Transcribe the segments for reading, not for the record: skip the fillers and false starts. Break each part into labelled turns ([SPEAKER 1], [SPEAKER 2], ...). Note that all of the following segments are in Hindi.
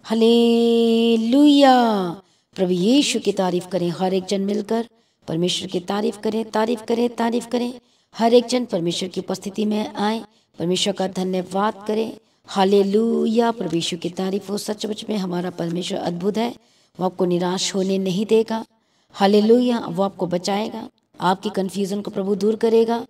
[SPEAKER 1] हालेलुया। प्रभु यीशु की तारीफ करें। हर एक जन मिलकर परमेश्वर की तारीफ करें, तारीफ करें, तारीफ करें। हर एक जन परमेश्वर की उपस्थिति में आए, परमेश्वर का धन्यवाद करें। हालेलुया। प्रभु यीशु की तारीफ हो। सचमुच में हमारा परमेश्वर अद्भुत है। वो आपको निराश होने नहीं देगा। हालेलुया। वो आपको बचाएगा, आपकी कन्फ्यूजन को प्रभु दूर करेगा।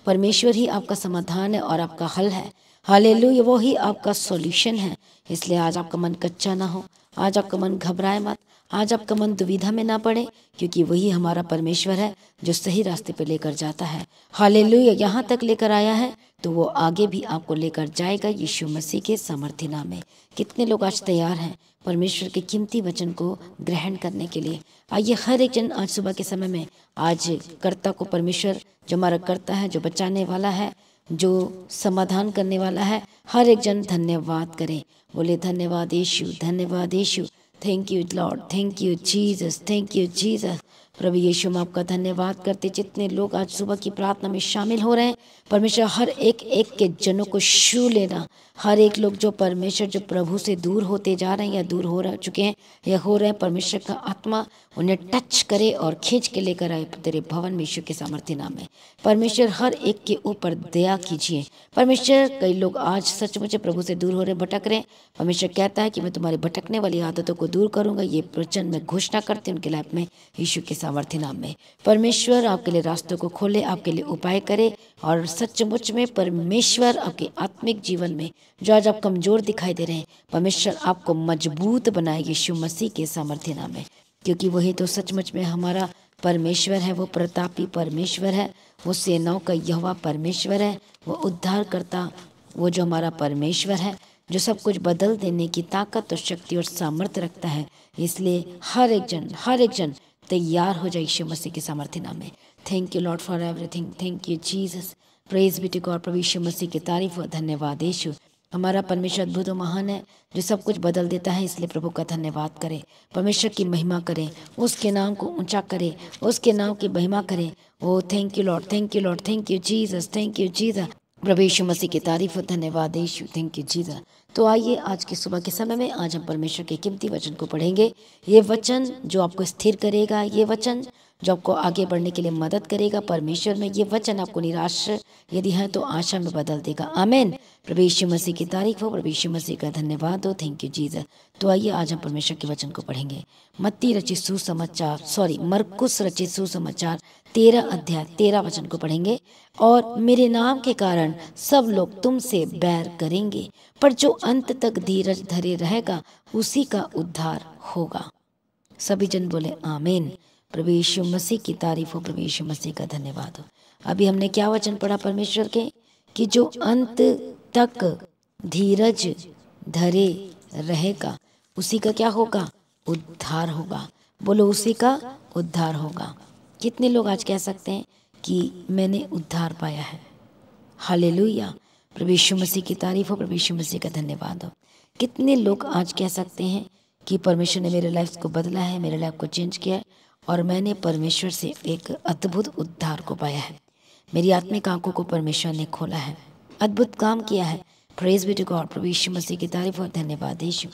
[SPEAKER 1] परमेश्वर ही आपका समाधान है और आपका हल है। हालेलुया। वो ही आपका सॉल्यूशन है। इसलिए आज आपका मन कच्चा ना हो, आज आपका मन घबराए मत, आज आपका मन दुविधा में ना पड़े, क्योंकि वही हमारा परमेश्वर है जो सही रास्ते पे लेकर जाता है। हालेलुया। यहाँ तक लेकर आया है तो वो आगे भी आपको लेकर जाएगा यीशु मसीह के सामर्थ्य नाम में। कितने लोग आज तैयार हैं परमेश्वर के कीमती वचन को ग्रहण करने के लिए? आइए हर एक जन आज सुबह के समय में आज कर्ता को, परमेश्वर जो हमारा कर्ता है, जो बचाने वाला है, जो समाधान करने वाला है, हर एक जन धन्यवाद करें। बोले धन्यवाद यीशु, धन्यवाद Yeshu. Thank you lord, thank you Jesus, thank you Jesus. प्रभु यीशु हम आपका धन्यवाद करते। जितने लोग आज सुबह की प्रार्थना में शामिल हो रहे हैं, परमेश्वर हर एक एक के जनों को छू लेना। हर एक लोग जो परमेश्वर जो प्रभु से दूर होते जा रहे हैं या दूर हो चुके हैं या हो रहे हैं, परमेश्वर का आत्मा उन्हें टच करे और खींच के लेकर आए तेरे भवन में यीशु के सामर्थ्य नाम में। परमेश्वर हर एक के ऊपर दया कीजिए। परमेश्वर कई लोग आज सचमुच प्रभु से दूर हो रहे, भटक रहे। परमेश्वर कहता है कि मैं तुम्हारी भटकने वाली आदतों को दूर करूंगा। ये वचन मैं घोषणा करती हूँ उनके लाइफ में यीशु के सामर्थ्य नाम में। परमेश्वर आपके लिए रास्तों को खोले, आपके लिए उपाय करे, और सचमुच में परमेश्वर आपके आत्मिक जीवन में जो आज आप कमजोर दिखाई दे रहे हैं, परमेश्वर आपको मजबूत बनाए यीशु मसीह के सामर्थ्य नाम में। क्योंकि वही तो सचमुच में हमारा परमेश्वर है। वो प्रतापी परमेश्वर है, वो सेनाओं का यहोवा परमेश्वर है, वो उद्धार करता, वो जो हमारा परमेश्वर है, जो सब कुछ बदल देने की ताकत और शक्ति और सामर्थ्य रखता है। इसलिए हर एक जन तैयार हो जाए यीशु मसीह के सामर्थ्य नाम में। Thank you lord for everything, thank you Jesus, praise be to God. प्रभु यीशु मसीह की तारीफ और धन्यवाद यीशु। हमारा परमेश्वर अद्भुत और महान है, जो सब कुछ बदल देता है। इसलिए प्रभु का धन्यवाद करें, परमेश्वर की महिमा करें, उसके नाम को ऊंचा करें, उसके नाम की महिमा करें। Oh thank you lord, thank you lord, thank you Jesus, thank you Jesus. प्रभु यीशु मसीह की तारीफ और धन्यवाद यीशु, थैंक यू जीसस। तो आइए आज की सुबह के समय में आज हम परमेश्वर के कीमती वचन को पढ़ेंगे। ये वचन जो आपको स्थिर करेगा, ये वचन जो आपको आगे बढ़ने के लिए मदद करेगा परमेश्वर में। ये वचन आपको निराश यदि है तो आशा में बदल देगा। आमीन। प्रभु यीशु मसीह की तारीफ हो, प्रभु यीशु मसीह का धन्यवाद हो, थैंक यू जीसस। तो आइए आज हम परमेश्वर के वचन को पढ़ेंगे। मरकुस रचित सुसमाचार 13 अध्याय 13 वचन को पढ़ेंगे। और मेरे नाम के कारण सब लोग तुमसे बैर करेंगे, पर जो अंत तक धीरज धरे रहेगा उसी का उद्धार होगा। सभी जन बोले आमीन। प्रभु यीशु मसीह की तारीफ हो, प्रभु यीशु मसीह का धन्यवाद हो। अभी हमने क्या वचन पढ़ा परमेश्वर के, कि जो अंत तक धीरज धरे रहेगा उसी का क्या होगा? उद्धार होगा। बोलो उसी का उद्धार होगा। कितने लोग आज कह सकते हैं कि मैंने उद्धार पाया है? हालेलुया। प्रभु यीशु मसीह की तारीफ हो, प्रभु यीशु मसीह का धन्यवाद हो। कितने लोग आज कह सकते हैं कि परमेश्वर ने मेरे लाइफ को बदला है, मेरे लाइफ को चेंज किया है, और मैंने परमेश्वर से एक अद्भुत उद्धार को पाया है। मेरी आत्मिक आंखों को परमेश्वर ने खोला है, अद्भुत काम किया है। Praise be to God. प्रभु यीशु मसीह की तारीफ और धन्यवाद यीशु।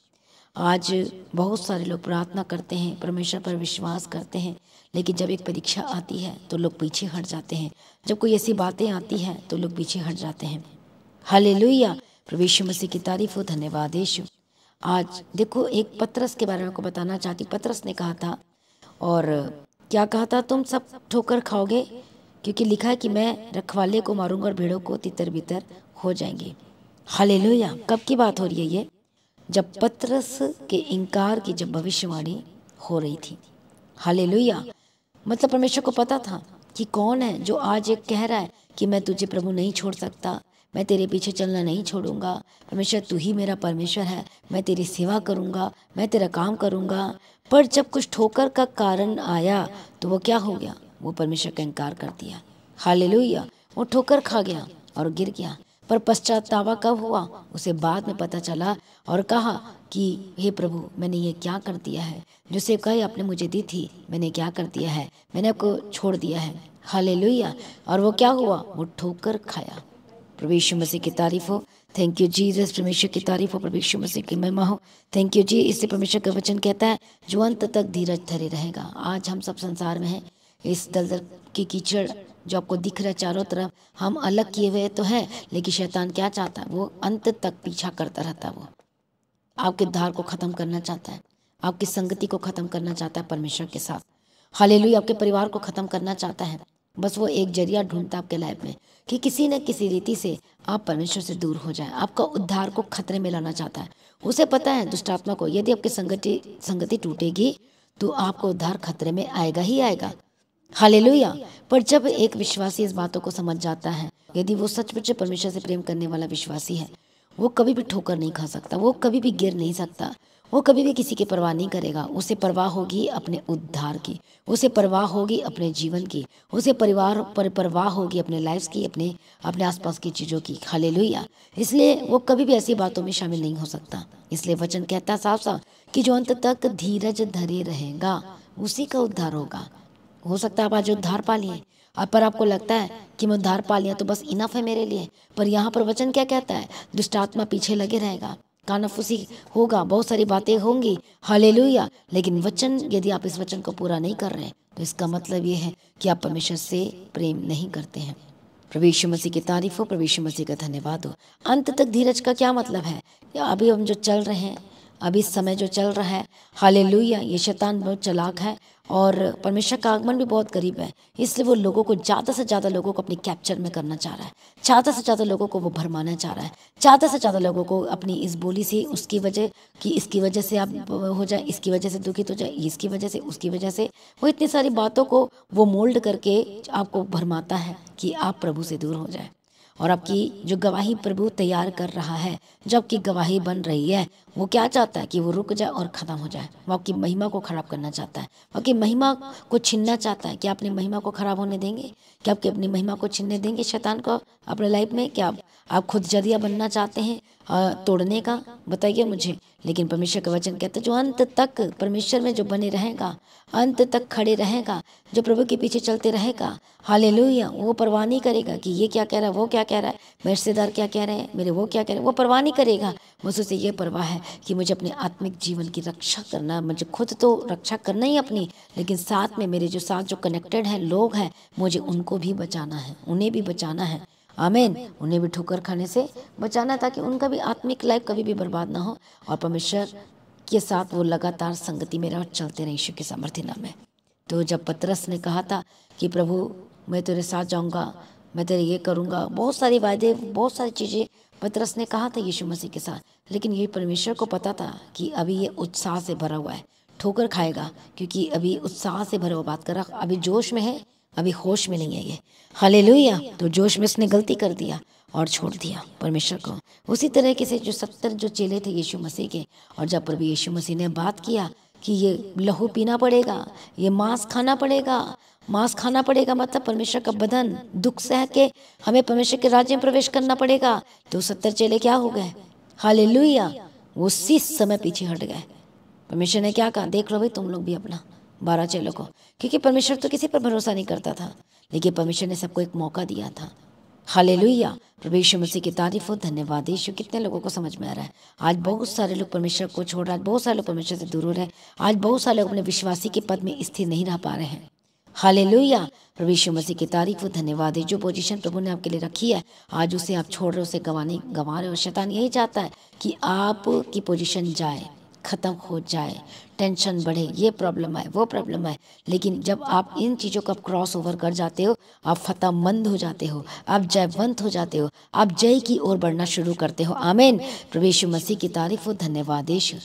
[SPEAKER 1] आज बहुत सारे लोग प्रार्थना करते हैं, परमेश्वर पर विश्वास करते हैं, लेकिन जब एक परीक्षा आती है तो लोग पीछे हट जाते हैं। जब कोई ऐसी बातें आती हैं तो लोग पीछे हट जाते हैं। हालेलुया। प्रभु यीशु मसीह की तारीफ हो, धन्यवाद यीशु। आज देखो एक पतरस के बारे में आपको बताना चाहती। पतरस ने कहा था, और क्या कहा था? तुम सब ठोकर खाओगे, क्योंकि लिखा है कि मैं रखवाले को मारूंगा और भेड़ों को तितर बितर हो जाएंगे। हालेलुया। कब की बात हो रही है ये? जब पतरस के इनकार की जब भविष्यवाणी हो रही थी। हालेलुया। मतलब परमेश्वर को पता था कि कौन है जो आज एक कह रहा है कि मैं तुझे प्रभु नहीं छोड़ सकता, मैं तेरे पीछे चलना नहीं छोड़ूंगा। परमेश्वर तू ही मेरा परमेश्वर है, मैं तेरी सेवा करूंगा, मैं तेरा काम करूंगा। पर जब कुछ ठोकर का कारण आया तो वो क्या हो गया? वो परमेश्वर का इनकार कर दिया। हालेलुया। वो ठोकर खा गया और गिर गया। पर पश्चातावा कब हुआ? उसे बाद में पता चला और कहा कि हे प्रभु, मैंने ये क्या कर दिया है? जो सेवकाई आपने मुझे दी थी मैंने क्या कर दिया है? मैंने आपको छोड़ दिया है। हालेलुया। और वो क्या हुआ? वो ठोकर खाया। प्रभु यीशु मसीह की तारीफ हो। थैंक यू जीसस, परमेश्वर की तारीफ हो, परमेश्वर मसीह की महिमा हो। थैंक यू जी। इससे परमेश्वर का वचन कहता है जो अंत तक धीरज धरे रहेगा। आज हम सब संसार में हैं, इस दलदल की कीचड़ जो आपको दिख रहा है चारों तरफ, हम अलग किए हुए तो हैं, लेकिन शैतान क्या चाहता है? वो अंत तक पीछा करता रहता है। वो आपके उद्धार को ख़त्म करना चाहता है, आपकी संगति को ख़त्म करना चाहता है परमेश्वर के साथ। हालेलुया। आपके परिवार को ख़त्म करना चाहता है। बस वो एक जरिया ढूंढता है आपके लाइफ में कि किसी न किसी रीति से आप परमेश्वर से दूर हो जाए। आपका उद्धार को खतरे में लाना चाहता है। उसे पता है दुष्ट आत्मा को, यदि आपकी संगति टूटेगी तो आपको उद्धार खतरे में आएगा ही आएगा। हालेलुया। पर जब एक विश्वासी इस बातों को समझ जाता है, यदि वो सचमुच परमेश्वर से प्रेम करने वाला विश्वासी है, वो कभी भी ठोकर नहीं खा सकता, वो कभी भी गिर नहीं सकता, वो कभी भी किसी की परवाह नहीं करेगा। उसे परवाह होगी अपने उद्धार की, उसे परवाह होगी अपने जीवन की, उसे परवाह होगी अपने लाइफ की, अपने आसपास की चीज़ों की। हालेलुया। इसलिए वो कभी भी ऐसी बातों में शामिल नहीं हो सकता। इसलिए वचन कहता साफ साफ कि जो अंत तक धीरज धरे रहेगा उसी का उद्धार होगा। हो सकता है आप आज उद्धार पा लिए, पर आपको लगता है कि मैं उद्धार पा लिया तो बस इनफ है मेरे लिए। पर यहाँ पर वचन क्या कहता है? दुष्ट आत्मा पीछे लगे रहेगा, कानाफूसी होगा, बहुत सारी बातें होंगी। हालेलुया। लेकिन वचन, यदि आप इस वचन को पूरा नहीं कर रहे हैं तो इसका मतलब ये है कि आप परमेश्वर से प्रेम नहीं करते हैं। प्रभु यीशु मसीह की तारीफ हो, प्रभु यीशु मसीह का धन्यवाद हो। अंत तक धीरज का क्या मतलब है? अभी हम जो चल रहे हैं, अभी इस समय जो चल रहा है, हालेलुया, ये शैतान बहुत चालाक है और परमेश्वर का आगमन भी बहुत करीब है। इसलिए वो लोगों को ज़्यादा से ज़्यादा लोगों को अपनी कैप्चर में करना चाह रहा है, ज़्यादा से ज़्यादा लोगों को वो भरमाना चाह रहा है, ज़्यादा से ज़्यादा लोगों को अपनी इस बोली से, उसकी वजह कि इसकी वजह से आप हो जाए, इसकी वजह से दुखित हो जाए, इसकी वजह से, उसकी वजह से, वो इतनी सारी बातों को वो मोल्ड करके आपको भरमाता है कि आप प्रभु से दूर हो जाए। और आपकी जो गवाही प्रभु तैयार कर रहा है, जो आपकी गवाही बन रही है, वो क्या चाहता है कि वो रुक जाए और ख़त्म हो जाए। वो आपकी महिमा को ख़राब करना चाहता है, वो आपकी महिमा को छीनना चाहता है। क्या अपनी महिमा को ख़राब होने देंगे? क्या आपकी अपनी महिमा को छीनने देंगे शैतान को अपने लाइफ में? क्या आप खुद जरिया बनना चाहते हैं तोड़ने का? बताइए मुझे। लेकिन परमेश्वर का वचन कहता है जो अंत तक परमेश्वर में जो बने रहेगा, अंत तक खड़े रहेगा, जो प्रभु के पीछे चलते रहेगा, हालेलुया, वो परवाह नहीं करेगा कि ये क्या कह रहा है, वो क्या कह रहा है, मेरे रिश्तेदार क्या कह रहे हैं, मेरे वो क्या कह रहे हैं, वो परवाह नहीं करेगा। बस उसे ये परवाह है कि मुझे अपने आत्मिक जीवन की रक्षा करना, मुझे खुद तो रक्षा करना ही अपनी, लेकिन साथ में मेरे जो साथ जो कनेक्टेड हैं लोग हैं, मुझे उनको भी बचाना है, उन्हें भी बचाना है। आमीन। उन्हें भी ठोकर खाने से बचाना, ताकि उनका भी आत्मिक लाइफ कभी भी बर्बाद ना हो और परमेश्वर के साथ वो लगातार संगति में रह चलते रहे यीशु के सामर्थ्य नाम में। तो जब पतरस ने कहा था कि प्रभु मैं तेरे साथ जाऊंगा, मैं तेरे ये करूंगा, बहुत सारी वायदे, बहुत सारी चीज़ें पतरस ने कहा था यीशु मसीह के साथ, लेकिन ये परमेश्वर को पता था कि अभी ये उत्साह से भरा हुआ है, ठोकर खाएगा, क्योंकि अभी उत्साह से भरा हुआ बात कर रहा, अभी जोश में है, अभी होश में नहीं है ये। हालेलुया। तो जोश में उसने गलती कर दिया और छोड़ दिया परमेश्वर को। उसी तरह के से जो 70 जो चेले थे यीशु मसीह के, और जब प्रभु यीशु मसीह ने बात किया कि ये लहू पीना पड़ेगा, ये मांस खाना पड़ेगा, मांस खाना पड़ेगा, मतलब परमेश्वर का बदन, दुख सह के हमें परमेश्वर के राज्य में प्रवेश करना पड़ेगा, तो 70 चेले क्या हो गए? हालेलुया, वो उसी समय पीछे हट गए। परमेश्वर ने क्या कहा? देख लो भाई तुम लोग भी अपना 12 चेलों को, क्योंकि परमेश्वर तो किसी पर भरोसा नहीं करता था, लेकिन परमेश्वर ने सबको एक मौका दिया था। हालेलुया। प्रभु यीशु मसीह की तारीफ हो, धन्यवाद यीशु। कितने लोगों को समझ में आ रहा है? आज बहुत सारे लोग परमेश्वर को छोड़ रहे हैं, बहुत सारे लोग परमेश्वर से दूर हो रहे हैं, आज बहुत सारे लोग अपने विश्वासी के पद में स्थिर नहीं रह पा रहे हैं। हालेलुया। प्रभु यीशु मसीह की तारीफ हो, धन्यवाद है। जो पोजीशन प्रभु ने आपके लिए रखी है, आज उसे आप छोड़ रहे हो, उसे गंवा रहे हो। शैतान यही चाहता है कि आपकी पोजीशन जाए, ख़त्म हो जाए, टेंशन बढ़े, ये प्रॉब्लम है, वो प्रॉब्लम है। लेकिन जब आप इन चीज़ों को क्रॉस ओवर कर जाते हो, आप फतेहमंद हो जाते हो, आप जयवंत हो जाते हो, आप जय की ओर बढ़ना शुरू करते हो। आमीन। प्रभु यीशु मसीह की तारीफ हो, धन्यवाद यीशु।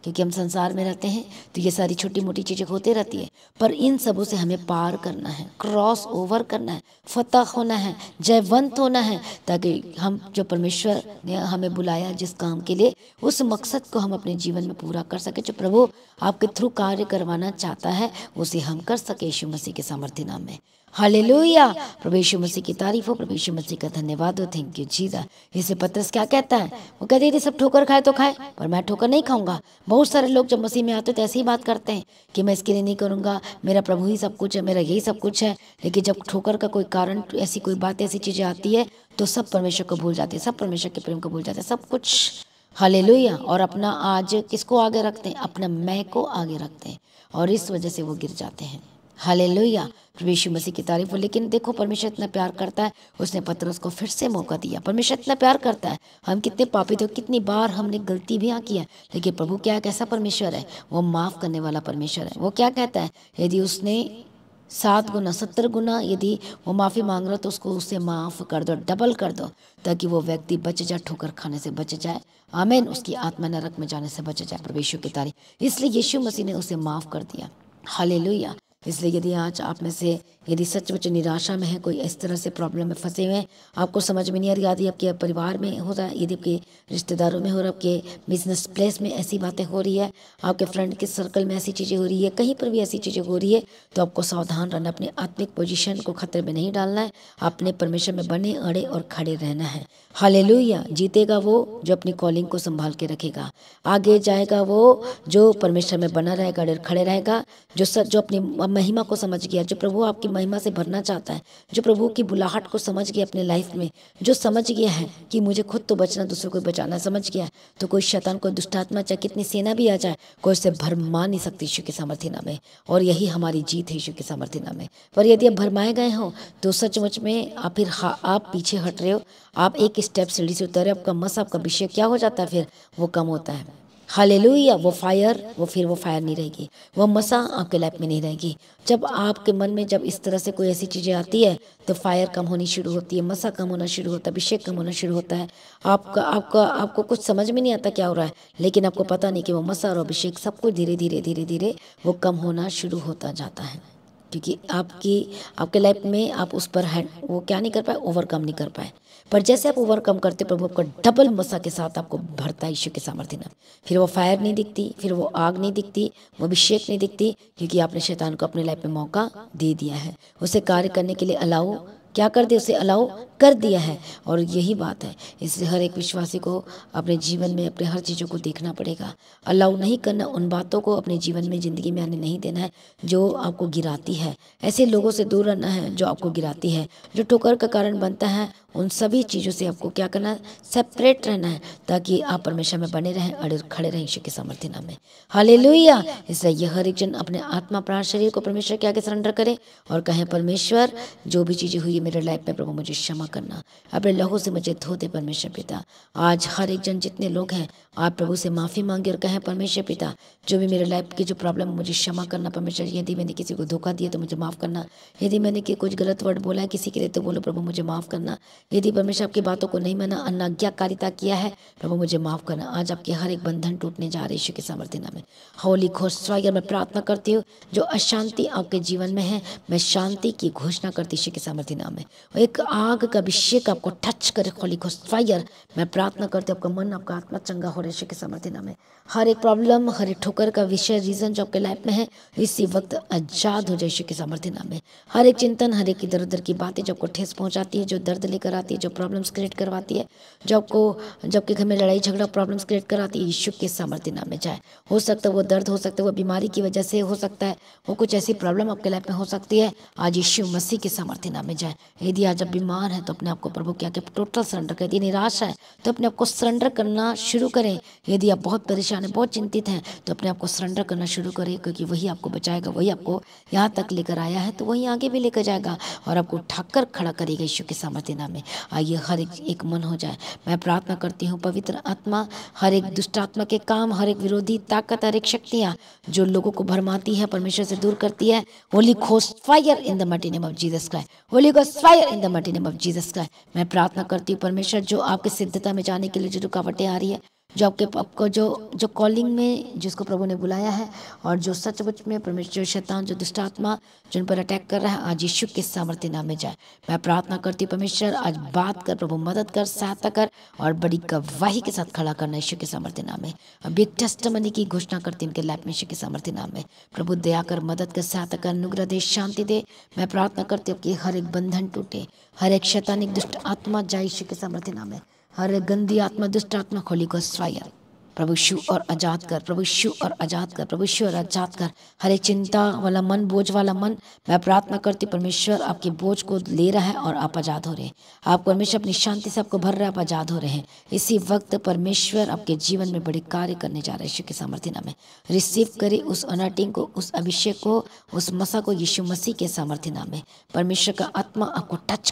[SPEAKER 1] क्योंकि हम संसार में रहते हैं तो ये सारी छोटी मोटी चीज़ें होती रहती है, पर इन सबों से हमें पार करना है, क्रॉस ओवर करना है, फतह होना है, जयवंत होना है, ताकि हम जो परमेश्वर ने हमें बुलाया जिस काम के लिए, उस मकसद को हम अपने जीवन में पूरा कर सके। जो प्रभु आपके थ्रू कार्य करवाना चाहता है उसे हम कर सके यीशु मसीह के सामर्थ्य नाम में। हालेलुया। प्रभु यीशु मसीह की तारीफ हो, प्रभु यीशु मसीह का धन्यवाद हो। Thank you Jesus. इससे पतरस क्या कहता है, वो कहते थे सब ठोकर खाए तो खाए, पर मैं ठोकर नहीं खाऊंगा। बहुत सारे लोग जब मसीह में आते तो ऐसी ही बात करते हैं कि मैं इसके लिए नहीं करूंगा, मेरा प्रभु ही सब कुछ है, मेरा यही सब कुछ है। लेकिन जब ठोकर का कोई कारण, ऐसी कोई बात, ऐसी चीजें आती है तो सब परमेश्वर को भूल जाते हैं, सब परमेश्वर के प्रेम को भूल जाते हैं, सब कुछ। हालेलुया। और अपना आज किसको आगे रखते हैं, अपना मैं को आगे रखते हैं, और इस वजह से वो गिर जाते हैं। हालेलुया। प्रभु यीशु मसीह की तारीफ हो। लेकिन देखो परमेश्वर इतना प्यार करता है, उसने पतरस को फिर से मौका दिया। परमेश्वर इतना प्यार करता है, हम कितने पापी थे, कितनी बार हमने गलती भी की है, लेकिन प्रभु क्या कैसा परमेश्वर है, वो माफ़ करने वाला परमेश्वर है। वो क्या कहता है, यदि उसने 7 गुना 70 गुना यदि वो माफ़ी मांग रहा तो उसको उससे माफ़ कर दो, डबल कर दो, ताकि वो व्यक्ति बच जाए, ठोकर खाने से बच जाए। आमीन। उसकी आत्मा नरक में जाने से बच जाए। प्रभु यीशु की तारीफ। इसलिए यीशु मसीह ने उसे माफ़ कर दिया। हालेलुया। इसलिए यदि आज आप में से यदि सचमुच निराशा में है, कोई इस तरह से प्रॉब्लम में फंसे हुए हैं, आपको समझ में नहीं आ रही, यदि आपके परिवार में हो रहा है, यदि आपके रिश्तेदारों में हो रहा है, आपके बिजनेस प्लेस में ऐसी बातें हो रही है, आपके फ्रेंड के सर्कल में ऐसी चीज़ें हो रही है, कहीं पर भी ऐसी चीज़ें हो रही है, तो आपको सावधान रहना, अपनी आत्मिक पोजीशन को खतरे में नहीं डालना है, अपने परमेश्वर में बने अड़े और खड़े रहना है। हालेलुया। जीतेगा वो जो अपनी कॉलिंग को संभाल के रखेगा, आगे जाएगा वो जो परमेश्वर में बना रहेगा, अड़े खड़े रहेगा, जो अपनी महिमा को समझ गया, जो प्रभु आपकी महिमा से भरना चाहता है, जो प्रभु की बुलाहट को समझ गया अपने लाइफ में, जो समझ गया है कि मुझे खुद तो बचना, दूसरों को बचाना समझ गया, तो कोई शैतान, कोई दुष्टात्मा, चाहे कितनी सेना भी आ जाए, कोई उससे भरमा नहीं सकती यीशु के सामर्थ्य नाम में। और यही हमारी जीत है यीशु के सामर्थ्य नाम में। पर यदि आप भरमाए गए हो तो सचमुच में आप फिर आप पीछे हट रहे हो, आप एक स्टेप सीढ़ी से उतर रहे हो, आपका मस, आपका विषय क्या हो जाता है, फिर वो कम होता है। हालेलुया। वो फिर वो फायर नहीं रहेगी, वो मसा आपके लाइफ में नहीं रहेगी। जब आपके मन में जब इस तरह से कोई ऐसी चीज़ें आती है तो फायर कम होनी शुरू होती है, मसा कम होना शुरू होता है, अभिषेक कम होना शुरू होता है। आपको कुछ समझ में नहीं आता क्या हो रहा है, लेकिन आपको पता नहीं कि वो मसा और अभिषेक सब कुछ धीरे धीरे धीरे धीरे वो कम होना शुरू होता जाता है, क्योंकि आपके लाइफ में आप उस पर वो क्या नहीं कर पाए, ओवरकम नहीं कर पाए। पर जैसे आप ओवरकम करते, प्रभु आपको डबल मसा के साथ आपको भरता है यीशु के सामर्थ्य नाम। फिर वो फायर नहीं दिखती, फिर वो आग नहीं दिखती, वो अभिषेक नहीं दिखती, क्योंकि आपने शैतान को अपने लाइफ में मौका दे दिया है, उसे कार्य करने के लिए अलाउ क्या कर दिया, उसे अलाउ कर दिया है। और यही बात है, इसलिए हर एक विश्वासी को अपने जीवन में अपने हर चीज़ों को देखना पड़ेगा, अलाउ नहीं करना, उन बातों को अपने जीवन में, ज़िंदगी में आने नहीं देना है जो आपको गिराती है। ऐसे लोगों से दूर रहना है जो आपको गिराती है, जो ठोकर का कारण बनता है। उन सभी चीज़ों से आपको क्या करना है, सेपरेट रहना है, ताकि आप परमेश्वर में बने रहें, अड़े खड़े रहें यीशु के सामर्थ्य नाम में। हालेलुया। इसलिए हर एक जन अपने आत्मा, प्राण, शरीर को परमेश्वर के आगे सरेंडर करे और कहें, परमेश्वर जो भी चीज़ें हुई मेरे लाइफ में, प्रभु मुझे क्षमा करना, अपने लहू से मुझे धो दे परमेश्वर पिता। आज हर एक जन, जितने लोग हैं, आप प्रभु से माफ़ी मांगे और कहें, परमेश्वर पिता जो भी मेरे लाइफ की जो प्रॉब्लम, मुझे क्षमा करना परमेश्वर। यदि मैंने किसी को धोखा दिया तो मुझे माफ़ करना, यदि मैंने कुछ गलत वर्ड बोला है किसी के लिए तो बोलो प्रभु मुझे माफ़ करना, यदि परमेश्वर आपकी बातों को नहीं माना, अनाज्ञाकारिता किया है, प्रभु मुझे माफ़ करना। आज आपके हर एक बंधन टूटने जा रहे यीशु के सामर्थ्य नाम में। होली घोषणा मैं प्रार्थना करती हूँ, जो अशांति आपके जीवन में है, मैं शांति की घोषणा करती यीशु के सामर्थ्य नाम में। एक आग का अभिषेक आपको टच करे, होली घोषणा मैं प्रार्थना करती हूँ, आपका मन, आपका आत्मा चंगा हो रहा है यीशु के सामर्थ्य नाम में। हर एक प्रॉब्लम, हर एक ठोकर का विषय, रीजन जो आपके लाइफ में है, इसी वक्त आजाद हो जाए यीशु के सामर्थ्य नाम में। हर एक चिंतन, हर एक इधर उधर की बातें जो आपको ठेस पहुंचाती है, जो दर्द लेकर आती है, जो प्रॉब्लम्स क्रिएट करवाती है, जो आपके घर में लड़ाई झगड़ा प्रॉब्लम्स क्रिएट कराती है, यीशु के सामर्थ्य नाम में जाए। हो सकता है वो दर्द, हो सकता है वो बीमारी की वजह से हो सकता है, वो कुछ ऐसी प्रॉब्लम आपके लाइफ में हो सकती है, आज यीशु मसीह के सामर्थ्य नाम में जाए। यदि आज आप बीमार हैं तो अपने आप को प्रभु के आगे टोटल सरेंडर कर दिए। निराश है तो अपने आप को सरेंडर करना शुरू करें। यदि आप बहुत परेशान हैं, बहुत चिंतित हैं, तो अपने आप को सरेंडर करना शुरू करें, क्योंकि वही आपको बचाएगा, वही आपको यहाँ तक लेकर आया है तो वही आगे भी लेकर जाएगा और आपको उठाकर खड़ा करेगा यीशु के सामर्थ्य नाम में। आइए हर एक मन हो जाए। मैं प्रार्थना करती हूँ, पवित्र आत्मा हर एक दुष्ट आत्मा के काम, हर एक विरोधी ताकत, हर एक शक्तियाँ जो लोगों को भरमाती है, परमेश्वर से दूर करती है, Holi ghost fire in the mighty name of Jesus Christ, Holi ghost fire in the mighty name of Jesus Christ. मैं प्रार्थना करती हूँ परमेश्वर, जो आपके सिद्धता में जाने के लिए जो रुकावटें आ रही है, जो आपको जो कॉलिंग में जिसको प्रभु ने बुलाया है, और जो सचमुच में परमेश्वर शैतान जो दुष्ट आत्मा जिन पर अटैक कर रहा है, आज यीशु के सामर्थ्य नाम में जाए। मैं प्रार्थना करती हूँ परमेश्वर आज बात कर, प्रभु मदद कर, सहायता कर और बड़ी गवाही के साथ खड़ा करना यीशु के सामर्थ्य नाम में। अब एक टेस्टमनी की घोषणा करती हूँ उनके लाइफ में यीशु के सामर्थ्य नाम में। प्रभु दया कर, मदद कर, सहायता कर, अनुग्रह दे, शांति दे। मैं प्रार्थना करती हूँ कि हर एक बंधन टूटे, हर एक शैतानिक दुष्ट आत्मा जाए यीशु के सामर्थ्य नाम में। हर एक गंदी आत्मा, दुष्ट आत्मा, होली गोस्ट फायर, प्रभु शु और आजाद कर, प्रभु शु और आजाद कर, प्रभु शु और आजाद कर। हर एक चिंता वाला मन, बोझ वाला मन, मैं प्रार्थना करती परमेश्वर आपके बोझ को ले रहा है और आप आजाद हो रहे हैं। आप परमेश्वर अपनी शांति से आपको भर रहे हैं, आप आजाद हो रहे हैं। इसी वक्त परमेश्वर आपके जीवन में बड़े कार्य करने जा रहे हैं यीशु के सामर्थ्य नाम में। रिसीव करे उस अनॉइंटिंग को, उस अभिषेक को, उस मसा को यीशु मसीह के सामर्थ्य नाम में। परमेश्वर का आत्मा आपको टच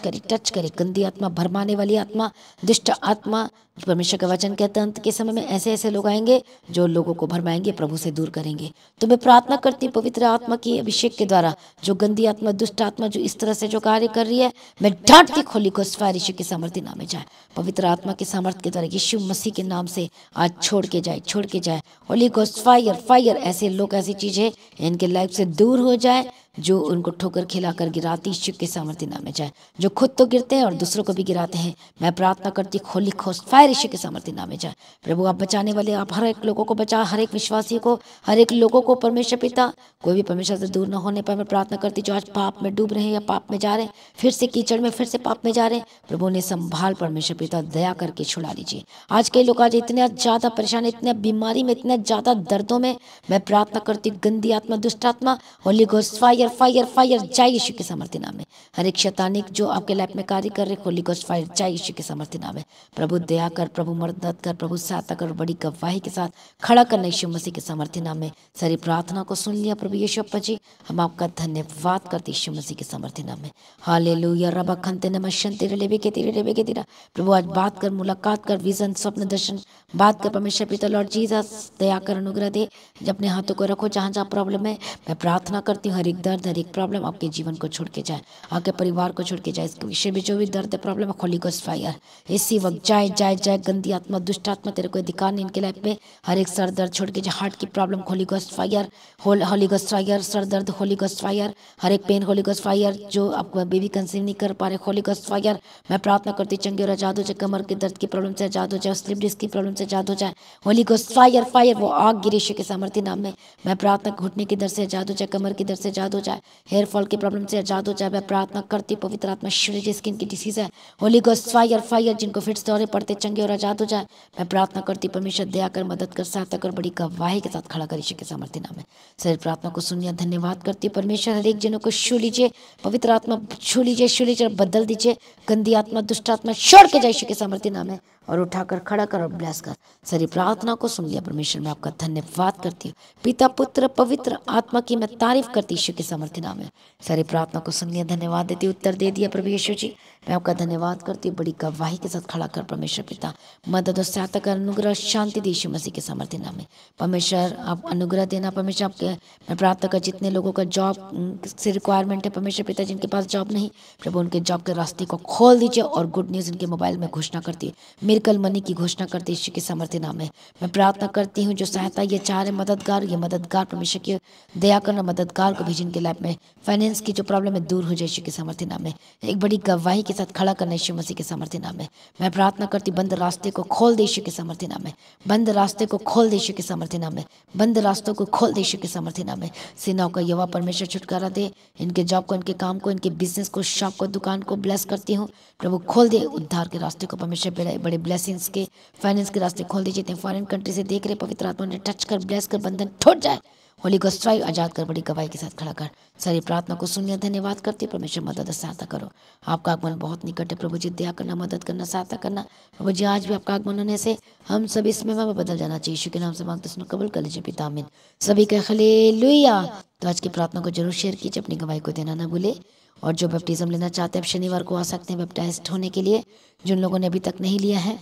[SPEAKER 1] करे। गंदी आत्मा, भरमाने वाली आत्मा, दुष्ट आत्मा, परमेश्वर का वचन कहते हैं अंत के समय में ऐसे ऐसे लोग आएंगे जो लोगों को भरमाएंगे, प्रभु से दूर करेंगे। तो मैं प्रार्थना करती हूँ पवित्र आत्मा की अभिषेक के द्वारा जो गंदी आत्मा, दुष्ट आत्मा जो इस तरह से जो कार्य कर रही है, मैं डांटती होली गोस्ट फायर यीशु के सामर्थ्य नाम में जाए। पवित्र आत्मा के सामर्थ्य के द्वारा यीशु मसीह के नाम से आज छोड़ के जाए। होली गोस्ट फायर, ऐसे लोग, ऐसी चीजें इनके लाइफ से दूर हो जाए जो उनको ठोकर खिलाकर गिराती यीशु के सामर्थ्य नाम में जाए। जो खुद तो गिरते हैं और दूसरों को भी गिराते हैं, मैं प्रार्थना करती होली गोस्ट फायर यीशु के सामर्थ्य नाम में जाए। प्रभु आप बचाने वाले, आप हर एक लोगों को बचा, हर एक विश्वासी को, हर एक लोगों को परमेश्वर पिता, कोई भी परमेश्वर से दूर न होने पर मैं प्रार्थना करती जो आज पाप में डूब रहे हैं या पाप में जा रहे हैं, फिर से कीचड़ में फिर से पाप में जा रहे हैं, प्रभु ने संभाल परमेश्वर पिता दया करके छुड़ा लीजिए। आज कई लोग आज इतने ज़्यादा परेशान, इतने बीमारी में, इतने ज़्यादा दर्दों में, मैं प्रार्थना करती गंदी आत्मा, दुष्ट आत्मा, होली गोस्ट फायर जाए यीशु के सामर्थ्य नाम में। हर एक शैतानिक जो आपके लाइफ में कार्य कर रहे, होली गोस्ट फायर जाए यीशु के सामर्थ्य नाम में। प्रभु दया कर, प्रभु मदद कर, प्रभु सहायता कर, बड़ी गवाही के साथ खड़ा करना यीशु मसीह के सामर्थ्य नाम में। सारी प्रार्थना को सुन लिया प्रभु यीशु अप्पा जी, हम आपका धन्यवाद करते यीशु मसीह के सामर्थ्य नाम में। हालेलुया रबा खंते नमस्ते तेरे लेबे के तेरा। प्रभु आज बात कर, मुलाकात कर, विजन, स्वप्न, दर्शन बात कर परमेश्वर पिता। लॉर्ड जीसस दया कर, अनुग्रह दे। जब अपने हाथों को रखो जहाँ जहाँ प्रॉब्लम है, मैं प्रार्थना करती हूँ हर एक दर्द, हर एक प्रॉब्लम आपके जीवन को छोड़ के जाए, आपके परिवार को छोड़ के जाए। इसके विषय में जो भी दर्द है, प्रॉब्लम है, होली गोस्ट फायर इसी वक्त जाए। गंदी आत्मा, दुष्ट आत्मा, तेरे को अधिकार नहीं इनके लाइफ में। हर एक सर दर्द छोड़ के जाए, हार्ट की problem Holi ghost fire, Holi ghost fire, sir दर्द होली गोस्ट फायर, हर एक पेन होली गोस्ट फायर, जो आपको बेबी कंसीव नहीं कर पा रहे होली गोस्ट फायर, मैं प्रार्थना करती चंगे और आजाद हो जाए। कमर के दर्द की प्रॉब्लम से आजाद हो जाए, स्लिप डिस्क की प्रॉब्लम से आजाद हो जाए, होली गोस्ट फायर वो आग गिरे यीशु के सामर्थ्य नाम में। मैं प्रार्थना घुटने की दर्द से आजाद हो जाए, कमर की दर्द से आजाद हो जाए, हेयर फॉल की प्रॉब्लम से आजाद हो जाए। मैं प्रार्थना करती पवित्र आत्मा शिव स्किन की डिसीज है, होली गोस्ट फायर जिनको फिट्स दौरे पड़ते चंगे और आजाद हो जाए। मैं प्रार्थना करती परमेश्वर दया कर, मदद कर, सहायता कर, बड़ी गवाही के साथ खड़ा कर यीशु के सामर्थ्य नाम में। सर प्रार्थना को सुनिए, धन्यवाद करती परमेश्वर। हर एक जनों को छू लीजिए, पवित्र आत्मा छू लीजिए, बदल दीजिए। गंदी आत्मा, दुष्ट आत्मा छोड़ के जाए यीशु के सामर्थ्य नाम है, और उठाकर खड़ा कर और ब्लेस कर। सारी प्रार्थना को सुन लिया परमेश्वर, मैं आपका धन्यवाद करती हूँ। पिता, पुत्र, पवित्र आत्मा की मैं तारीफ करती यीशु के सामर्थ्य नाम है। सारी प्रार्थना को सुन लिया, धन्यवाद देती, उत्तर दे दिया प्रभु यीशु जी। मैं आपका धन्यवाद करती हूँ, बड़ी गवाही के साथ खड़ा कर परमेश्वर पिता, मदद और सहायता कर, अनुग्रह शांति दे यीशु मसीह के सामर्थ्य नाम में। परमेश्वर आप अनुग्रह देना परमेश्वर। आपके मैं प्रार्थना कर जितने लोगों का जॉब से रिक्वायरमेंट है परमेश्वर पिता, जिनके पास जॉब नहीं, प्रभु उनके जॉब के रास्ते को खोल दीजिए और गुड न्यूज़ इनके मोबाइल में घोषणा करती है, मिरेकल मनी की घोषणा करती है यीशु के सामर्थ्य नाम में। मैं प्रार्थना करती हूँ जो सहायता ये चाह रहे मददगार, ये मददगार परमेश्वर की दया करना, मददगार को भेजिए इनके लाइफ में। फाइनेंस की जो प्रॉब्लम है दूर हो जाए यीशु के सामर्थ्य नाम में। एक बड़ी गवाही के साथ खड़ा करना यीशु मसीह के सामर्थ्य नाम में। मैं प्रार्थना करती बंद रास्ते को खोल दे यीशु के सामर्थ्य नाम में, बंद रास्ते को खोल दे यीशु के सामर्थ्य नाम में, बंद रास्तों को खोल दे यीशु के सामर्थ्य नाम में। सेनाओं का यहोवा परमेश्वर छुटकारा दे, इनके जॉब को, इनके काम को, इनके बिजनेस को, शॉप को, दुकान को ब्लेस करती हूँ प्रभु। खोल दे उद्धार के रास्ते को परमेश्वर, बड़े बड़े ब्लेसिंग्स के, फाइनेंस के रास्ते खोल दीजिए। फॉरेन कंट्री से देख रहे पवित्र आत्मा ने टच कर, ब्लेस कर, बंधन टूट जाए। होली गोस्ट फायर आजाद कर, बड़ी गवाही के साथ खड़ा कर। सारी प्रार्थना को सुनिए, धन्यवाद करती परमेश्वर। मदद और सहायता करो, आपका आगमन बहुत निकट है प्रभु जी। दया करना, मदद करना, सहायता करना प्रभु जी। आज भी आपका आगमन होने से हम सब इसमें बदल जाना चाहिए। यीशु के नाम से मांगते सुनो, कबूल कर लीजिए पिता, आमीन। सभी का हालेलुया। तो आज की प्रार्थना को जरूर शेयर कीजिए, अपनी गवाही को देना ना भूले। और जो बैप्टिज्म लेना चाहते हैं, शनिवार को आ सकते हैं बैप्टाइज्ड होने के लिए। जिन लोगों ने अभी तक नहीं लिया है,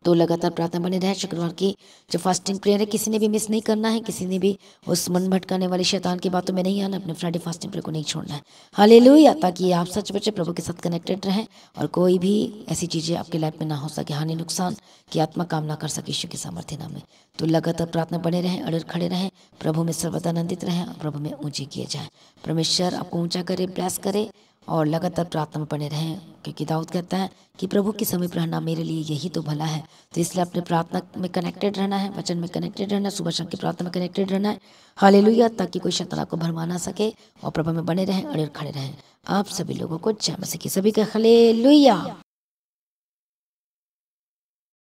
[SPEAKER 1] तो लगातार प्रार्थना बने रहे। शुक्रवार की जो फास्टिंग प्रेयर है किसी ने भी मिस नहीं करना है, किसी ने भी उस मन भटकाने वाली शैतान की बातों में नहीं आना, अपने फ्राइडे फास्टिंग प्रेयर को नहीं छोड़ना है। हालेलुया। ताकि आप सच बचे प्रभु के साथ कनेक्टेड रहें और कोई भी ऐसी चीज़ें आपकी लाइफ में ना हो सके, हानि नुकसान की आत्मा काम ना कर सके यीशु के सामर्थ्य नाम में। तो लगातार प्रार्थना बने रहें, अड़े खड़े रहें, प्रभु में सर्वदा आनंदित रहें और प्रभु में ऊंचे किए जाएं। परमेश्वर आपको ऊंचा करे, ब्लेस करे और लगातार प्रार्थना में बने रहें, क्योंकि दाऊद कहता है कि प्रभु के समय पर रहना मेरे लिए यही तो भला है। तो इसलिए अपने प्रार्थना में कनेक्टेड रहना है, वचन में कनेक्टेड रहना है, सुबह शाम की प्रार्थना में कनेक्टेड रहना है। हालेलुया। ताकि कोई शैतान आपको भरमा ना सके और प्रभु में बने रहें, अड़े खड़े रहें। आप सभी लोगों को जय मसीह की, सभी का हालेलुया।